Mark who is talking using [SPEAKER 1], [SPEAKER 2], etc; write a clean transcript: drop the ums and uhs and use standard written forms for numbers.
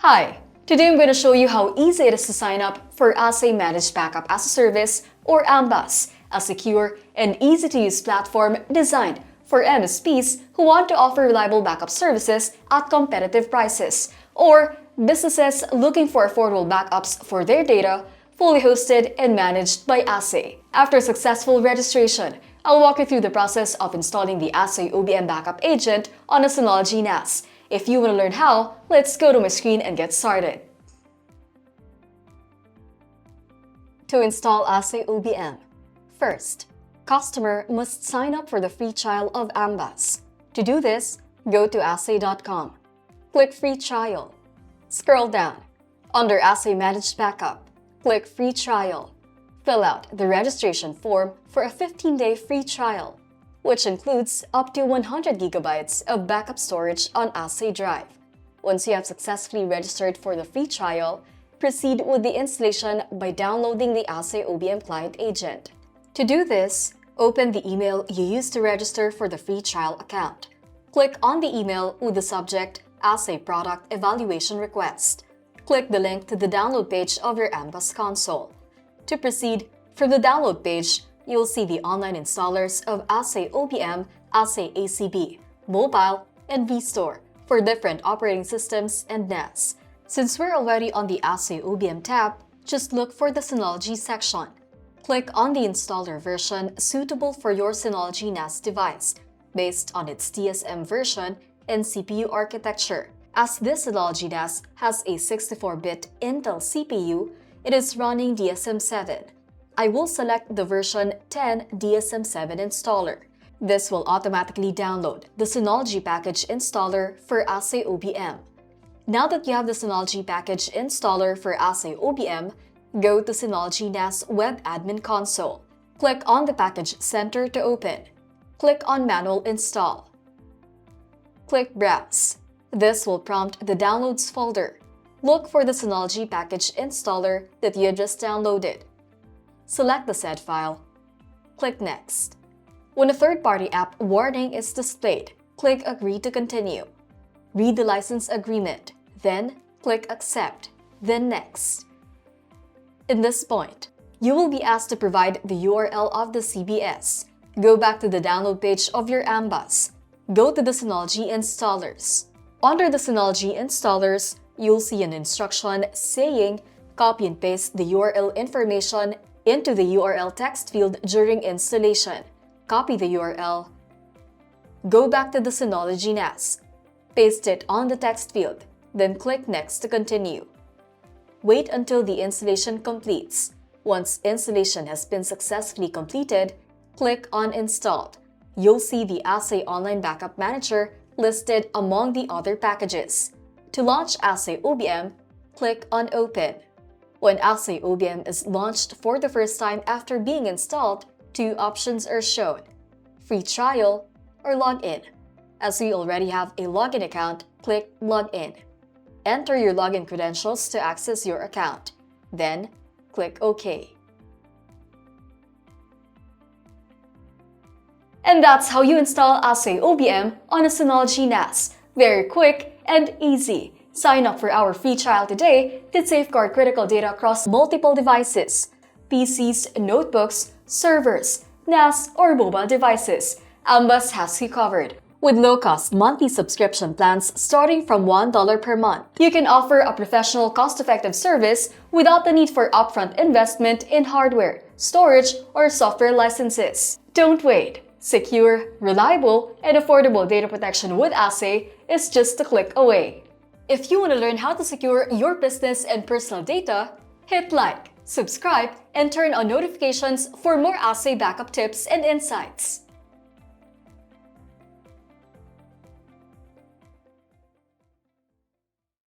[SPEAKER 1] Hi! Today I'm going to show you how easy it is to sign up for Ahsay Managed Backup as a Service, or AMBaaS, a secure and easy-to-use platform designed for MSPs who want to offer reliable backup services at competitive prices, or businesses looking for affordable backups for their data, fully hosted and managed by Ahsay. After successful registration, I'll walk you through the process of installing the AhsayOBM backup agent on a Synology NAS. If you want to learn how, let's go to my screen and get started. To install AhsayOBM, first, customer must sign up for the free trial of AMBaaS. To do this, go to ahsay.com. Click Free Trial. Scroll down. Under Ahsay Managed Backup, click Free Trial. Fill out the registration form for a 15-day free trial, which includes up to 100 gigabytes of backup storage on Ahsay Drive. Once you have successfully registered for the free trial, proceed with the installation by downloading the AhsayOBM client agent. To do this, open the email you used to register for the free trial account. Click on the email with the subject Ahsay Product Evaluation Request. Click the link to the download page of your AMBaaS console. To proceed, from the download page, you'll see the online installers of AhsayOBM, AhsayACB, Mobile, and vStore for different operating systems and NAS. Since we're already on the AhsayOBM tab, just look for the Synology section. Click on the installer version suitable for your Synology NAS device, based on its TSM version and CPU architecture. As this Synology NAS has a 64-bit Intel CPU, it is running DSM-7. I will select the version 10 DSM-7 installer. This will automatically download the Synology package installer for AhsayOBM. Now that you have the Synology package installer for AhsayOBM, go to Synology NAS Web Admin Console. Click on the Package Center to open. Click on Manual Install. Click Browse. This will prompt the Downloads folder. Look for the Synology package installer that you just downloaded. Select the said file. Click Next. When a third-party app warning is displayed, click Agree to continue. Read the license agreement, then click Accept, then Next. In this point, you will be asked to provide the URL of the CBS. Go back to the download page of your AMBaaS. Go to the Synology installers. Under the Synology installers, you'll see an instruction saying copy and paste the URL information into the URL text field during installation. Copy the URL. Go back to the Synology NAS. Paste it on the text field, then click Next to continue. Wait until the installation completes. Once installation has been successfully completed, click on Installed. You'll see the Ahsay Online Backup Manager listed among the other packages. To launch AhsayOBM, click on Open. When AhsayOBM is launched for the first time after being installed, two options are shown: Free Trial or Login. As we already have a login account, click Login. Enter your login credentials to access your account. Then, click OK. And that's how you install AhsayOBM on a Synology NAS. Very quick and easy. Sign up for our free trial today to safeguard critical data across multiple devices: PCs, notebooks, servers, NAS, or mobile devices. AMBaaS has you covered. With low-cost monthly subscription plans starting from $1 per month, you can offer a professional, cost-effective service without the need for upfront investment in hardware, storage, or software licenses. Don't wait. Secure, reliable, and affordable data protection with Ahsay is just a click away. If you want to learn how to secure your business and personal data, hit like, subscribe, and turn on notifications for more Ahsay backup tips and insights.